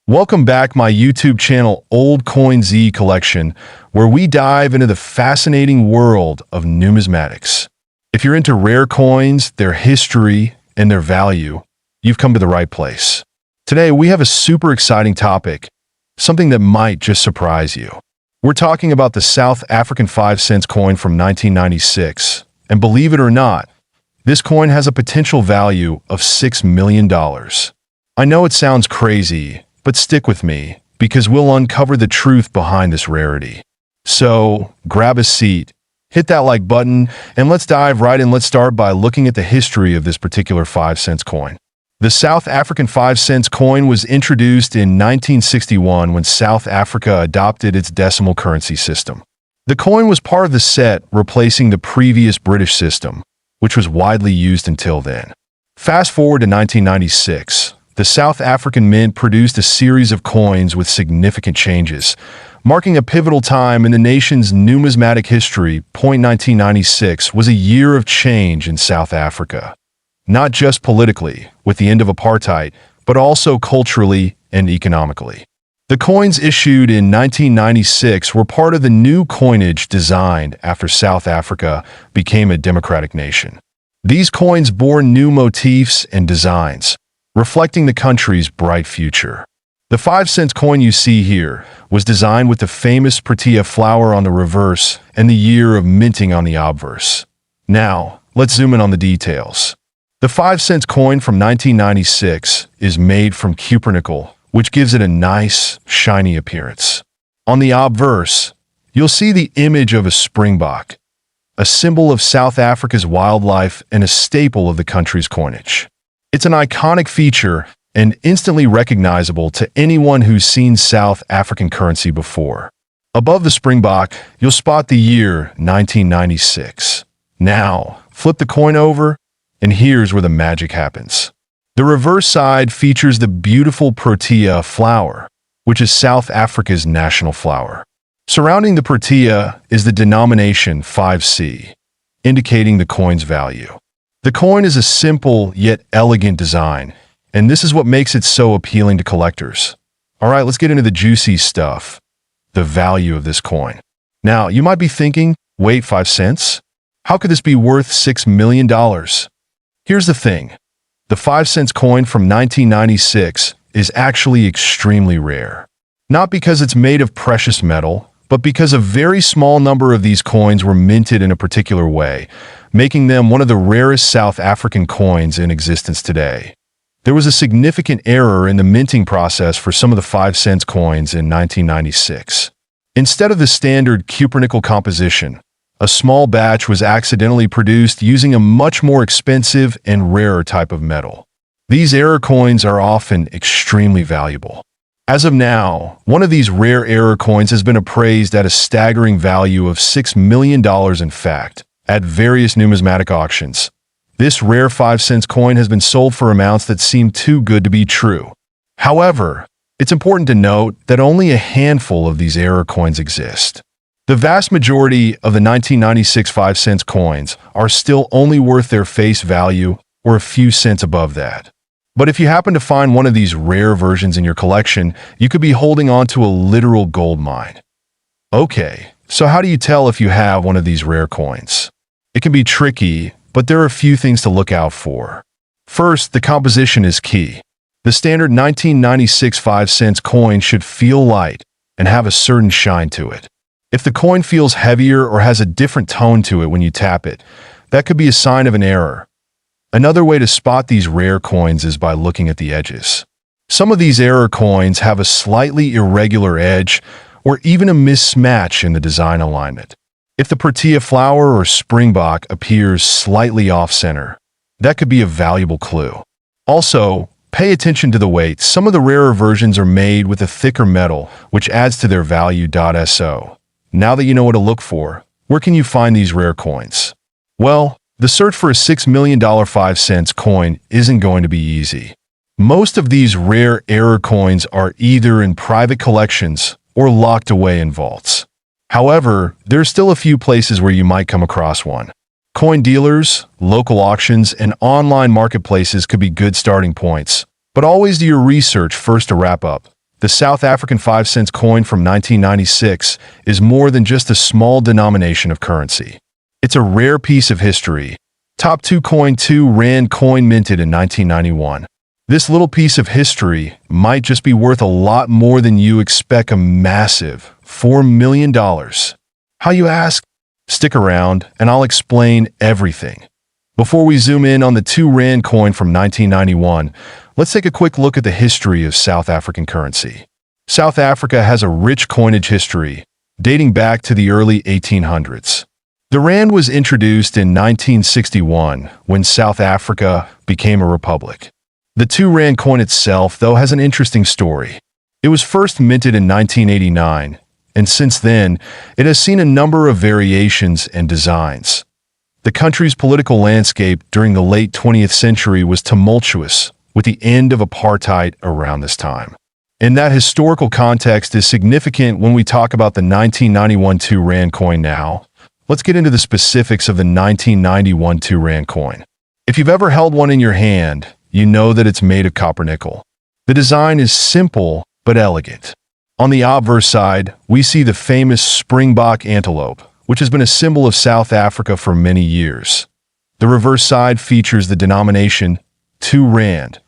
Welcome back my YouTube channel Old Coin Z Collection, where we dive into the fascinating world of numismatics. If you're into rare coins, their history, and their value, you've come to the right place. Today we have a super exciting topic, something that might just surprise you. We're talking about the South African 5-cent coin from 1996, and believe it or not, this coin has a potential value of $6 million. I know it sounds crazy, but stick with me, because we'll uncover the truth behind this rarity. So, grab a seat, hit that like button, and let's dive right in. Let's start by looking at the history of this particular 5-cent coin. The South African 5-cent coin was introduced in 1961 when South Africa adopted its decimal currency system. The coin was part of the set replacing the previous British system, which was widely used until then. Fast forward to 1996. The South African Mint produced a series of coins with significant changes, marking a pivotal time in the nation's numismatic history. 1996 was a year of change in South Africa, not just politically, with the end of apartheid, but also culturally and economically. The coins issued in 1996 were part of the new coinage designed after South Africa became a democratic nation. These coins bore new motifs and designs, reflecting the country's bright future. The 5-cent coin you see here was designed with the famous protea flower on the reverse and the year of minting on the obverse. Now, let's zoom in on the details. The 5-cent coin from 1996 is made from cupronickel, which gives it a nice, shiny appearance. On the obverse, you'll see the image of a springbok, a symbol of South Africa's wildlife and a staple of the country's coinage. It's an iconic feature and instantly recognizable to anyone who's seen South African currency before. Above the springbok, you'll spot the year 1996. Now, flip the coin over, and here's where the magic happens. The reverse side features the beautiful protea flower, which is South Africa's national flower. Surrounding the protea is the denomination 5C, indicating the coin's value. The coin is a simple yet elegant design, and this is what makes it so appealing to collectors. All right, let's get into the juicy stuff, the value of this coin. Now, you might be thinking, wait, 5 cents? How could this be worth $6 million? Here's the thing. The 5-cent coin from 1996 is actually extremely rare. Not because it's made of precious metal, but because a very small number of these coins were minted in a particular way, making them one of the rarest South African coins in existence today. There was a significant error in the minting process for some of the 5-cent coins in 1996. Instead of the standard cupronickel composition, a small batch was accidentally produced using a much more expensive and rarer type of metal. These error coins are often extremely valuable. As of now, one of these rare error coins has been appraised at a staggering value of $6 million. In fact, at various numismatic auctions, this rare 5-cent coin has been sold for amounts that seem too good to be true. However, it's important to note that only a handful of these error coins exist. The vast majority of the 1996 5-cent coins are still only worth their face value or a few cents above that. But if you happen to find one of these rare versions in your collection, you could be holding on to a literal gold mine. Okay, so how do you tell if you have one of these rare coins? It can be tricky, but there are a few things to look out for. First, the composition is key. The standard 1996 5-cent coin should feel light and have a certain shine to it. If the coin feels heavier or has a different tone to it when you tap it, that could be a sign of an error. Another way to spot these rare coins is by looking at the edges. Some of these error coins have a slightly irregular edge or even a mismatch in the design alignment. If the protea flower or springbok appears slightly off-center, that could be a valuable clue. Also, pay attention to the weight. Some of the rarer versions are made with a thicker metal, which adds to their value. So, now that you know what to look for, where can you find these rare coins? Well, the search for a $6 million 5-cent coin isn't going to be easy. Most of these rare error coins are either in private collections or locked away in vaults. However, there are still a few places where you might come across one. Coin dealers, local auctions, and online marketplaces could be good starting points, but always do your research first. To wrap up, The South African 5-cent coin from 1996 is more than just a small denomination of currency. It's a rare piece of history. Top 2 coin 2 Rand coin minted in 1991. This little piece of history might just be worth a lot more than you expect. A massive $4 million. How, you ask? Stick around and I'll explain everything. Before we zoom in on the 2 Rand coin from 1991, let's take a quick look at the history of South African currency. South Africa has a rich coinage history, dating back to the early 1800s. The Rand was introduced in 1961 when South Africa became a republic. The 2 Rand coin itself, though, has an interesting story. It was first minted in 1989, and since then, it has seen a number of variations and designs. The country's political landscape during the late 20th century was tumultuous, with the end of apartheid around this time. And that historical context is significant when we talk about the 1991 2 Rand coin now. Let's get into the specifics of the 1991 2 Rand coin. If you've ever held one in your hand, you know that it's made of copper nickel. The design is simple but elegant. On the obverse side, we see the famous springbok antelope, which has been a symbol of South Africa for many years. The reverse side features the denomination 2 Rand,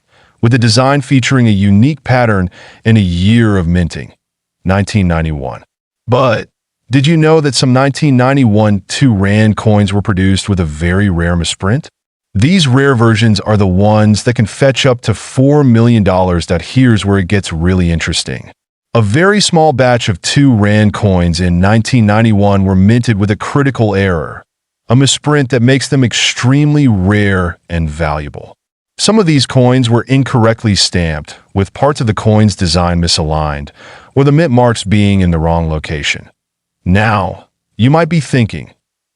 with the design featuring a unique pattern and a year of minting, 1991. But did you know that some 1991 2 Rand coins were produced with a very rare misprint? These rare versions are the ones that can fetch up to $4 million. Here's where it gets really interesting. A very small batch of 2 Rand coins in 1991 were minted with a critical error, a misprint that makes them extremely rare and valuable. Some of these coins were incorrectly stamped, with parts of the coin's design misaligned, or the mint marks being in the wrong location. Now, you might be thinking,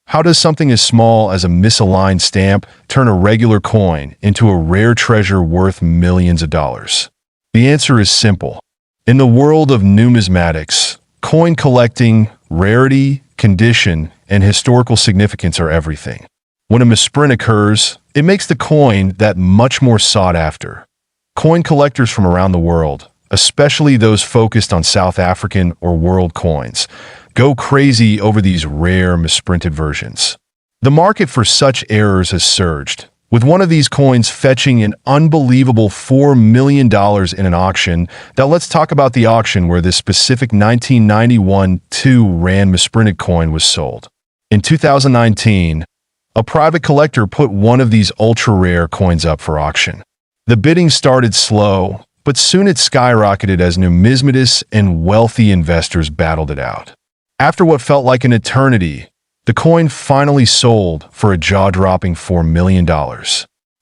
how does something as small as a misaligned stamp turn a regular coin into a rare treasure worth millions of dollars? The answer is simple. In the world of numismatics, coin collecting, rarity, condition, and historical significance are everything. When a misprint occurs, it makes the coin that much more sought after. Coin collectors from around the world, especially those focused on South African or world coins, go crazy over these rare misprinted versions. The market for such errors has surged, with one of these coins fetching an unbelievable $4 million in an auction. Now let's talk about the auction where this specific 1991 2 Rand misprinted coin was sold. In 2019, a private collector put one of these ultra-rare coins up for auction. The bidding started slow, but soon it skyrocketed as numismatists and wealthy investors battled it out. After what felt like an eternity, the coin finally sold for a jaw-dropping $4 million.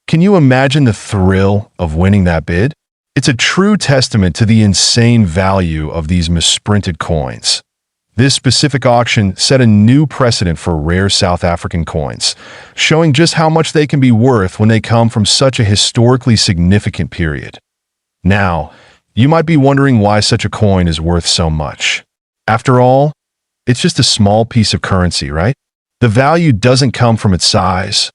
Can you imagine the thrill of winning that bid? It's a true testament to the insane value of these misprinted coins. This specific auction set a new precedent for rare South African coins, showing just how much they can be worth when they come from such a historically significant period. Now, you might be wondering why such a coin is worth so much. After all, it's just a small piece of currency, right? The value doesn't come from its size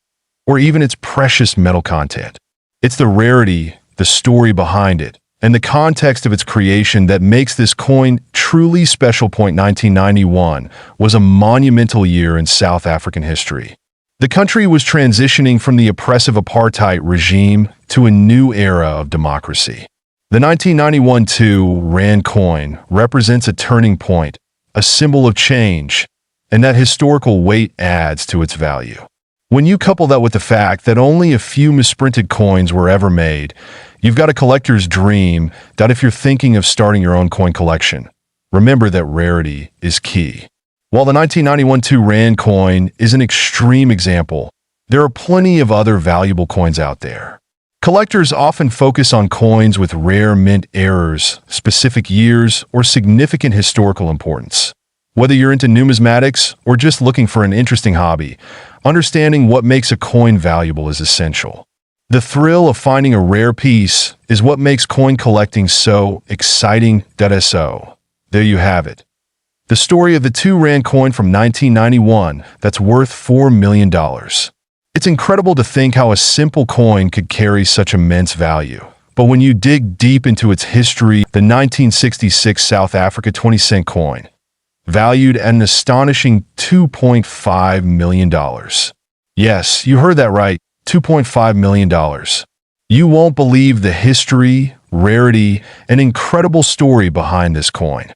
or even its precious metal content. It's the rarity, the story behind it, and the context of its creation that makes this coin truly special. 1991 was a monumental year in South African history. The country was transitioning from the oppressive apartheid regime to a new era of democracy. The 1991 2 Rand coin represents a turning point, a symbol of change, and that historical weight adds to its value. When you couple that with the fact that only a few misprinted coins were ever made, you've got a collector's dream. That if you're thinking of starting your own coin collection, remember that rarity is key. While the 1991 2 Rand coin is an extreme example, there are plenty of other valuable coins out there. Collectors often focus on coins with rare mint errors, specific years, or significant historical importance. Whether you're into numismatics or just looking for an interesting hobby, understanding what makes a coin valuable is essential. The thrill of finding a rare piece is what makes coin collecting so exciting. So, there you have it. The story of the 2 Rand coin from 1991 that's worth $4 million. It's incredible to think how a simple coin could carry such immense value. But when you dig deep into its history, the 1966 South Africa 20-cent coin, valued at an astonishing $2.5 million. Yes, you heard that right, $2.5 million. You won't believe the history, rarity, and incredible story behind this coin.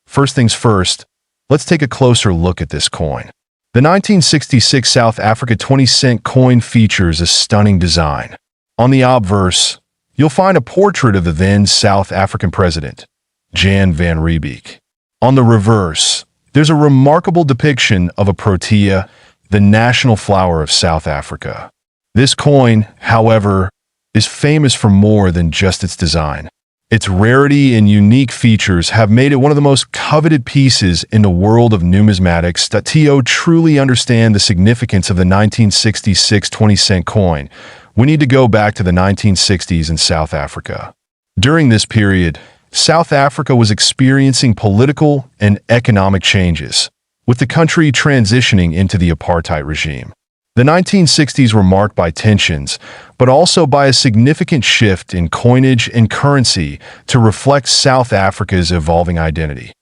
First things first, let's take a closer look at this coin. The 1966 South Africa 20-cent coin features a stunning design. On the obverse, you'll find a portrait of the then South African president, Jan van Riebeeck. On the reverse, there's a remarkable depiction of a protea, the national flower of South Africa. This coin, however, is famous for more than just its design. Its rarity and unique features have made it one of the most coveted pieces in the world of numismatics. To truly understand the significance of the 1966 20-cent coin, we need to go back to the 1960s in South Africa. During this period, South Africa was experiencing political and economic changes, with the country transitioning into the apartheid regime. The 1960s were marked by tensions, but also by a significant shift in coinage and currency to reflect South Africa's evolving identity.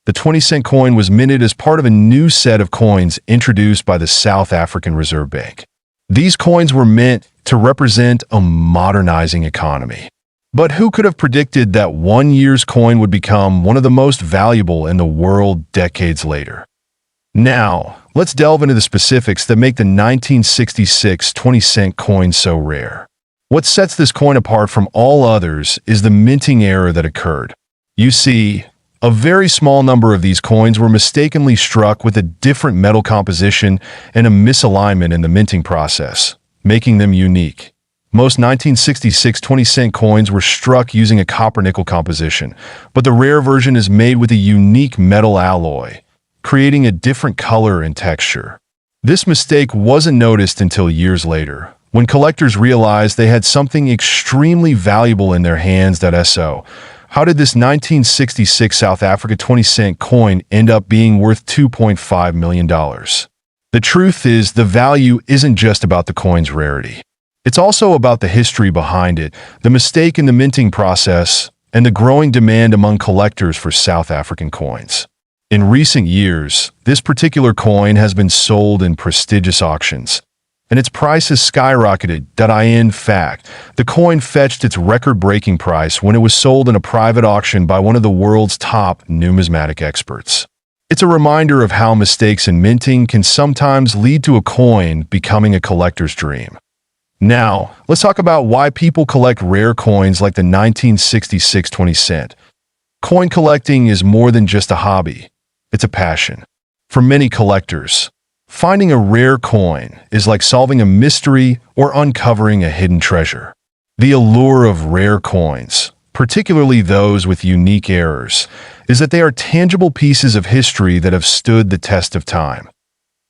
The 20-cent coin was minted as part of a new set of coins introduced by the South African Reserve Bank. These coins were meant to represent a modernizing economy. But who could have predicted that 1 year's coin would become one of the most valuable in the world decades later? Now, let's delve into the specifics that make the 1966 20-cent coin so rare. What sets this coin apart from all others is the minting error that occurred. You see, a very small number of these coins were mistakenly struck with a different metal composition and a misalignment in the minting process, making them unique. Most 1966 20-cent coins were struck using a copper-nickel composition, but the rare version is made with a unique metal alloy, creating a different color and texture. This mistake wasn't noticed until years later, when collectors realized they had something extremely valuable in their hands. So, how did this 1966 South Africa 20-cent coin end up being worth $2.5 million? The truth is, the value isn't just about the coin's rarity. It's also about the history behind it, the mistake in the minting process, and the growing demand among collectors for South African coins. In recent years, this particular coin has been sold in prestigious auctions, and its price has skyrocketed. In fact, the coin fetched its record-breaking price when it was sold in a private auction by one of the world's top numismatic experts. It's a reminder of how mistakes in minting can sometimes lead to a coin becoming a collector's dream. Now, let's talk about why people collect rare coins like the 1966 20-cent. Coin collecting is more than just a hobby. It's a passion. For many collectors, finding a rare coin is like solving a mystery or uncovering a hidden treasure. The allure of rare coins, particularly those with unique errors, is that they are tangible pieces of history that have stood the test of time.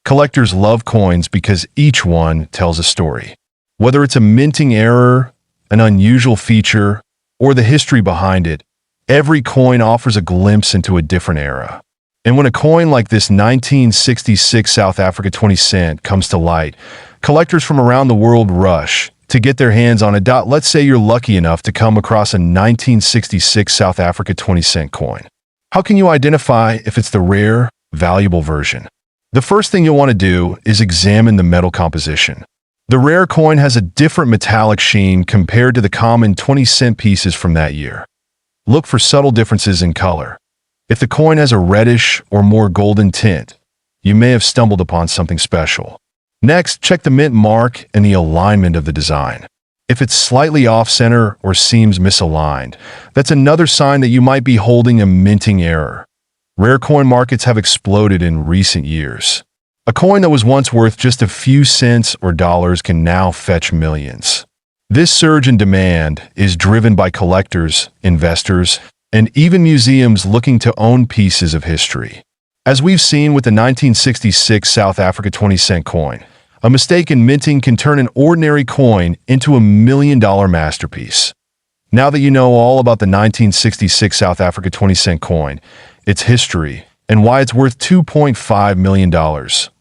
Collectors love coins because each one tells a story. Whether it's a minting error, an unusual feature, or the history behind it, every coin offers a glimpse into a different era. And when a coin like this 1966 South Africa 20-cent comes to light, collectors from around the world rush to get their hands on it. Let's say you're lucky enough to come across a 1966 South Africa 20-cent coin. How can you identify if it's the rare, valuable version? The first thing you'll want to do is examine the metal composition. The rare coin has a different metallic sheen compared to the common 20-cent pieces from that year. Look for subtle differences in color. If the coin has a reddish or more golden tint, you may have stumbled upon something special. Next, check the mint mark and the alignment of the design. If it's slightly off-center or seems misaligned, that's another sign that you might be holding a minting error. Rare coin markets have exploded in recent years. A coin that was once worth just a few cents or dollars can now fetch millions. This surge in demand is driven by collectors, investors, and even museums looking to own pieces of history. As we've seen with the 1966 South Africa 20-cent coin, a mistake in minting can turn an ordinary coin into a million-dollar masterpiece. Now that you know all about the 1966 South Africa 20-cent coin, its history, and why it's worth $2.5 million,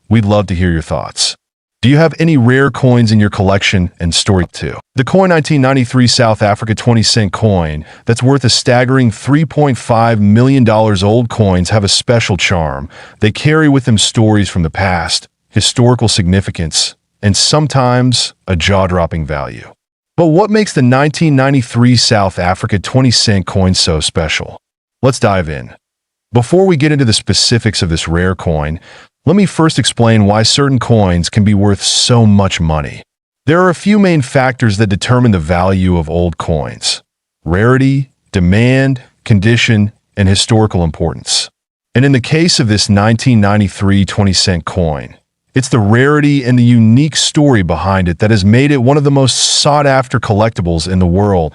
we'd love to hear your thoughts. Do you have any rare coins in your collection and story too? The coin 1993 South Africa 20-cent coin that's worth a staggering $3.5 million. Old coins have a special charm. They carry with them stories from the past, historical significance, and sometimes a jaw-dropping value. But what makes the 1993 South Africa 20-cent coin so special? Let's dive in. Before we get into the specifics of this rare coin, let me first explain why certain coins can be worth so much money. There are a few main factors that determine the value of old coins: rarity, demand, condition, and historical importance. And in the case of this 1993 20-cent coin, it's the rarity and the unique story behind it that has made it one of the most sought-after collectibles in the world.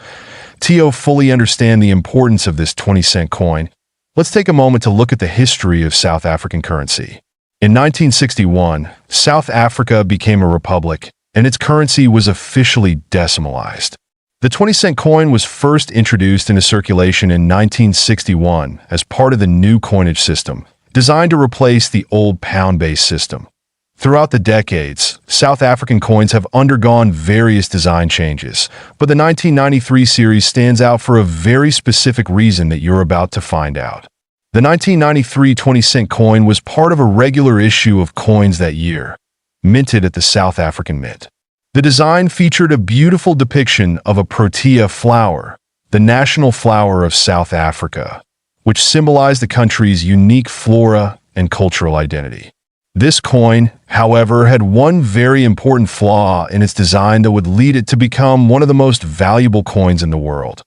To fully understand the importance of this 20-cent coin, let's take a moment to look at the history of South African currency. In 1961, South Africa became a republic, and its currency was officially decimalized. The 20-cent coin was first introduced into circulation in 1961 as part of the new coinage system, designed to replace the old pound-based system. Throughout the decades, South African coins have undergone various design changes, but the 1993 series stands out for a very specific reason that you're about to find out. The 1993 20-cent coin was part of a regular issue of coins that year, minted at the South African Mint. The design featured a beautiful depiction of a protea flower, the national flower of South Africa, which symbolized the country's unique flora and cultural identity. This coin, however, had one very important flaw in its design that would lead it to become one of the most valuable coins in the world.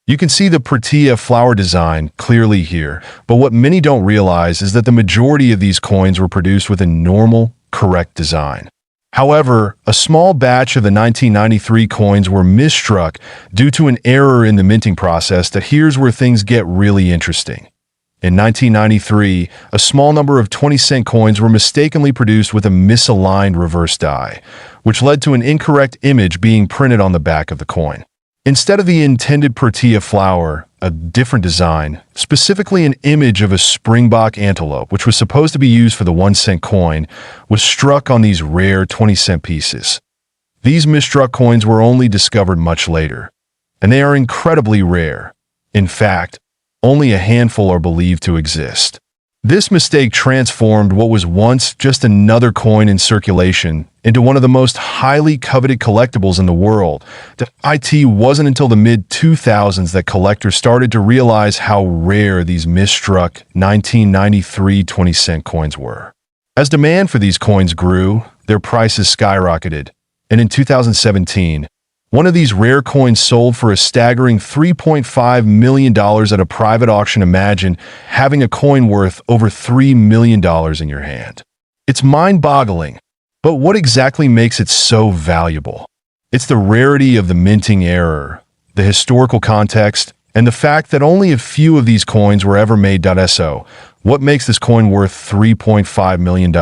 You can see the protea flower design clearly here, but what many don't realize is that the majority of these coins were produced with a normal, correct design. However, a small batch of the 1993 coins were misstruck due to an error in the minting process. Here's where things get really interesting. In 1993, a small number of 20-cent coins were mistakenly produced with a misaligned reverse die, which led to an incorrect image being printed on the back of the coin. Instead of the intended protea flower, a different design, specifically an image of a springbok antelope, which was supposed to be used for the 1-cent coin, was struck on these rare 20-cent pieces. These misstruck coins were only discovered much later, and they are incredibly rare. In fact, only a handful are believed to exist. This mistake transformed what was once just another coin in circulation into one of the most highly coveted collectibles in the world. It wasn't until the mid-2000s that collectors started to realize how rare these misstruck 1993 20-cent coins were. As demand for these coins grew, their prices skyrocketed, and in 2017, one of these rare coins sold for a staggering $3.5 million at a private auction. Imagine having a coin worth over $3 million in your hand. It's mind-boggling, but what exactly makes it so valuable? It's the rarity of the minting error, the historical context, and the fact that only a few of these coins were ever made. So, what makes this coin worth $3.5 million?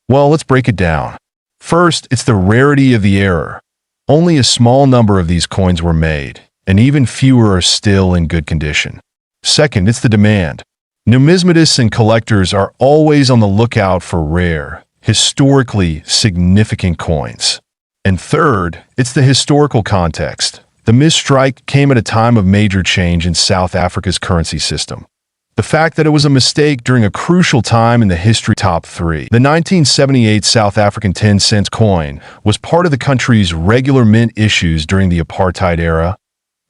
Well, let's break it down. First, it's the rarity of the error. Only a small number of these coins were made, and even fewer are still in good condition. Second, it's the demand. Numismatists and collectors are always on the lookout for rare, historically significant coins. And third, it's the historical context. The misstrike came at a time of major change in South Africa's currency system. The fact that it was a mistake during a crucial time in the history. Top 3. The 1978 South African 10-cent coin was part of the country's regular mint issues during the apartheid era,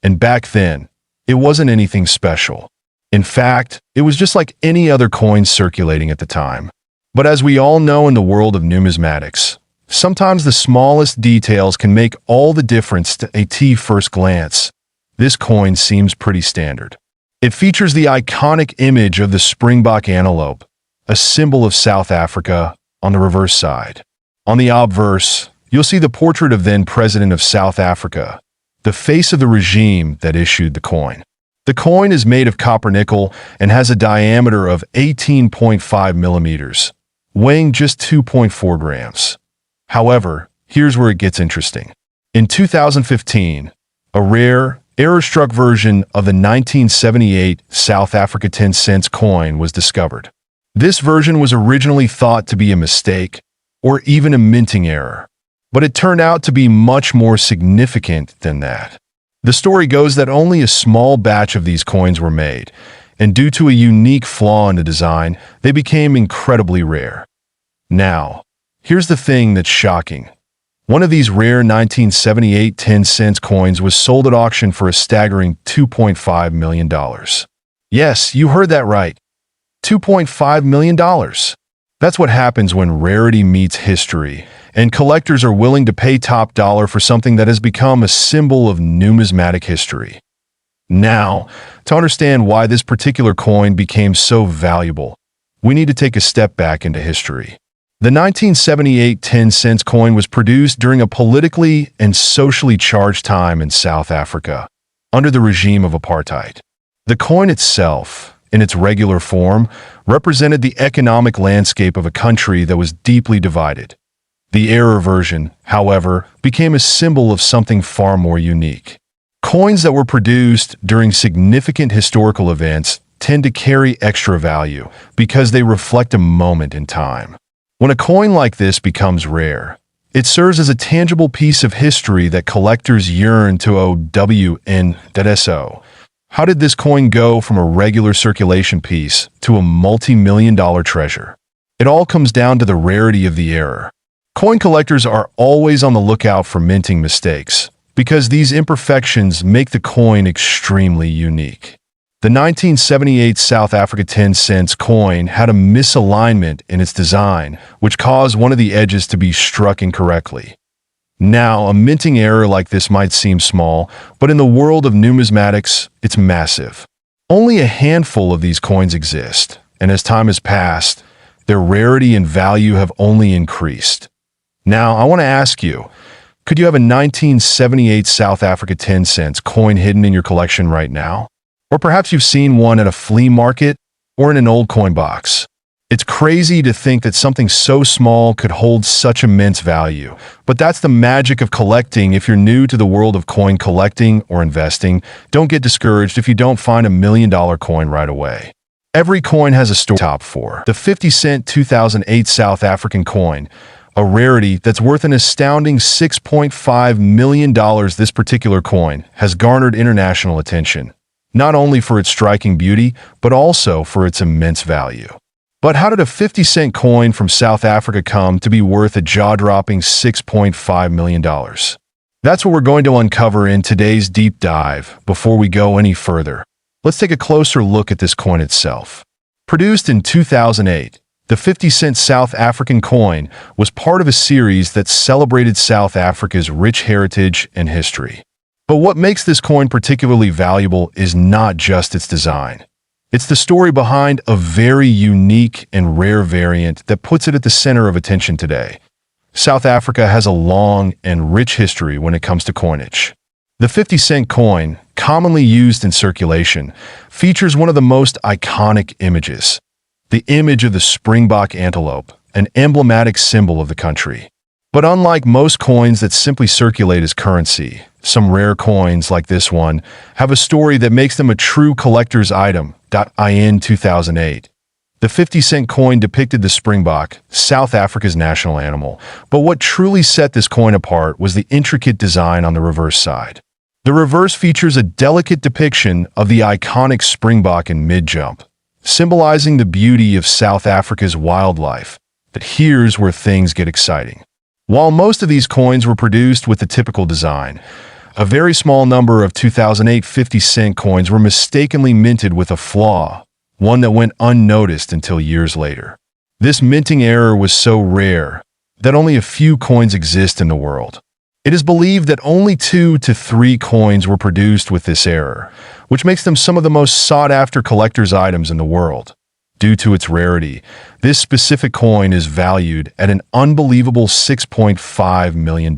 and back then, it wasn't anything special. In fact, it was just like any other coin circulating at the time. But as we all know in the world of numismatics, sometimes the smallest details can make all the difference at first glance. This coin seems pretty standard. It features the iconic image of the springbok antelope, a symbol of South Africa, on the reverse side. On the obverse, you'll see the portrait of then President of South Africa, the face of the regime that issued the coin. The coin is made of copper nickel and has a diameter of 18.5 millimeters, weighing just 2.4 grams. However, here's where it gets interesting. In 2015, a rare, error-struck version of the 1978 South Africa 10 cents coin was discovered. This version was originally thought to be a mistake, or even a minting error. But it turned out to be much more significant than that. The story goes that only a small batch of these coins were made, and due to a unique flaw in the design, they became incredibly rare. Now, here's the thing that's shocking. One of these rare 1978 10-cent coins was sold at auction for a staggering $2.5 million. Yes, you heard that right. $2.5 million. That's what happens when rarity meets history, and collectors are willing to pay top dollar for something that has become a symbol of numismatic history. Now, to understand why this particular coin became so valuable, we need to take a step back into history. The 1978 10-cent coin was produced during a politically and socially charged time in South Africa, under the regime of apartheid. The coin itself, in its regular form, represented the economic landscape of a country that was deeply divided. The error version, however, became a symbol of something far more unique. Coins that were produced during significant historical events tend to carry extra value because they reflect a moment in time. When a coin like this becomes rare, it serves as a tangible piece of history that collectors yearn to own. How did this coin go from a regular circulation piece to a multi-million-dollar treasure? It all comes down to the rarity of the error. Coin collectors are always on the lookout for minting mistakes, because these imperfections make the coin extremely unique. The 1978 South Africa 10-cent coin had a misalignment in its design, which caused one of the edges to be struck incorrectly. Now, a minting error like this might seem small, but in the world of numismatics, it's massive. Only a handful of these coins exist, and as time has passed, their rarity and value have only increased. Now, I want to ask you, could you have a 1978 South Africa 10-cent coin hidden in your collection right now? Or perhaps you've seen one at a flea market or in an old coin box. It's crazy to think that something so small could hold such immense value, but that's the magic of collecting. If you're new to the world of coin collecting or investing, don't get discouraged if you don't find $1 million coin right away. Every coin has a story. Top 4. The 50-cent 2008 South African coin, a rarity that's worth an astounding $6.5 million. This particular coin has garnered international attention, not only for its striking beauty, but also for its immense value. But how did a 50-cent coin from South Africa come to be worth a jaw-dropping $6.5 million? That's what we're going to uncover in today's deep dive. Before we go any further, let's take a closer look at this coin itself. Produced in 2008, the 50-cent South African coin was part of a series that celebrated South Africa's rich heritage and history. But what makes this coin particularly valuable is not just its design. It's the story behind a very unique and rare variant that puts it at the center of attention today. South Africa has a long and rich history when it comes to coinage. The 50-cent coin, commonly used in circulation, features one of the most iconic images, the image of the springbok antelope, an emblematic symbol of the country. But unlike most coins that simply circulate as currency, some rare coins like this one have a story that makes them a true collector's item. In 2008, the 50-cent coin depicted the springbok, South Africa's national animal, but what truly set this coin apart was the intricate design on the reverse side. The reverse features a delicate depiction of the iconic springbok in mid-jump, symbolizing the beauty of South Africa's wildlife. But here's where things get exciting. While most of these coins were produced with the typical design, a very small number of 2008 50-cent coins were mistakenly minted with a flaw, one that went unnoticed until years later. This minting error was so rare that only a few coins exist in the world. It is believed that only 2 to 3 coins were produced with this error, which makes them some of the most sought-after collector's items in the world. Due to its rarity, this specific coin is valued at an unbelievable $6.5 million.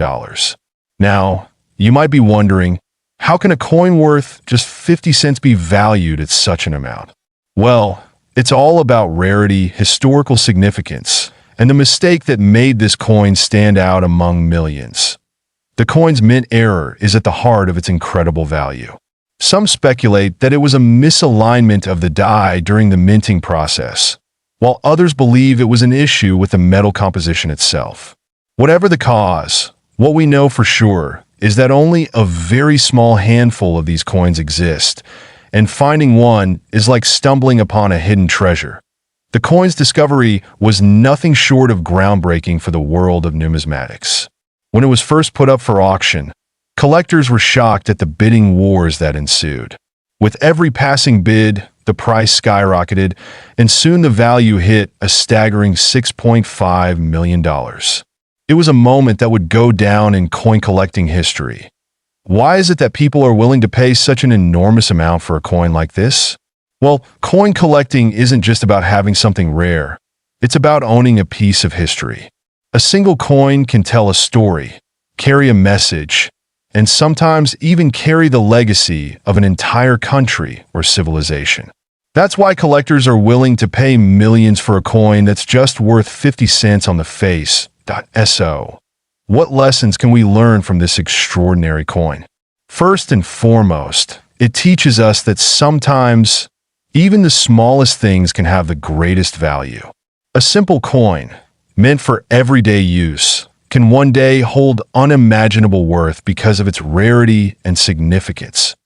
Now, you might be wondering, how can a coin worth just 50 cents be valued at such an amount? Well, it's all about rarity, historical significance, and the mistake that made this coin stand out among millions. The coin's mint error is at the heart of its incredible value. Some speculate that it was a misalignment of the die during the minting process, while others believe it was an issue with the metal composition itself. Whatever the cause, what we know for sure is that only a very small handful of these coins exist, and finding one is like stumbling upon a hidden treasure. The coin's discovery was nothing short of groundbreaking for the world of numismatics. When it was first put up for auction, collectors were shocked at the bidding wars that ensued. With every passing bid, the price skyrocketed, and soon the value hit a staggering $6.5 million. It was a moment that would go down in coin collecting history. Why is it that people are willing to pay such an enormous amount for a coin like this? Well, coin collecting isn't just about having something rare. It's about owning a piece of history. A single coin can tell a story, carry a message, and sometimes even carry the legacy of an entire country or civilization. That's why collectors are willing to pay millions for a coin that's just worth 50 cents on the face. So, what lessons can we learn from this extraordinary coin? First and foremost, it teaches us that sometimes even the smallest things can have the greatest value. A simple coin, meant for everyday use, can one day hold unimaginable worth because of its rarity and significance.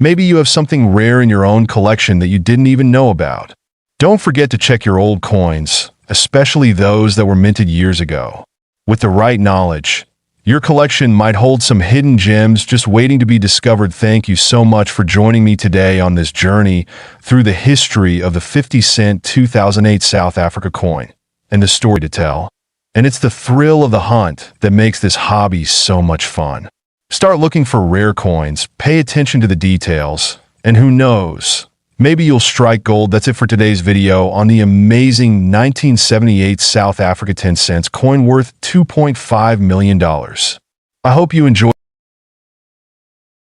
Maybe you have something rare in your own collection that you didn't even know about. Don't forget to check your old coins, especially those that were minted years ago. With the right knowledge, your collection might hold some hidden gems just waiting to be discovered. Thank you so much for joining me today on this journey through the history of the 50-cent 2008 South Africa coin and the story to tell. And it's the thrill of the hunt that makes this hobby so much fun. Start looking for rare coins, pay attention to the details, and who knows, maybe you'll strike gold. That's it for today's video on the amazing 1978 South Africa 10 cents coin worth $2.5 million. I hope you enjoyed.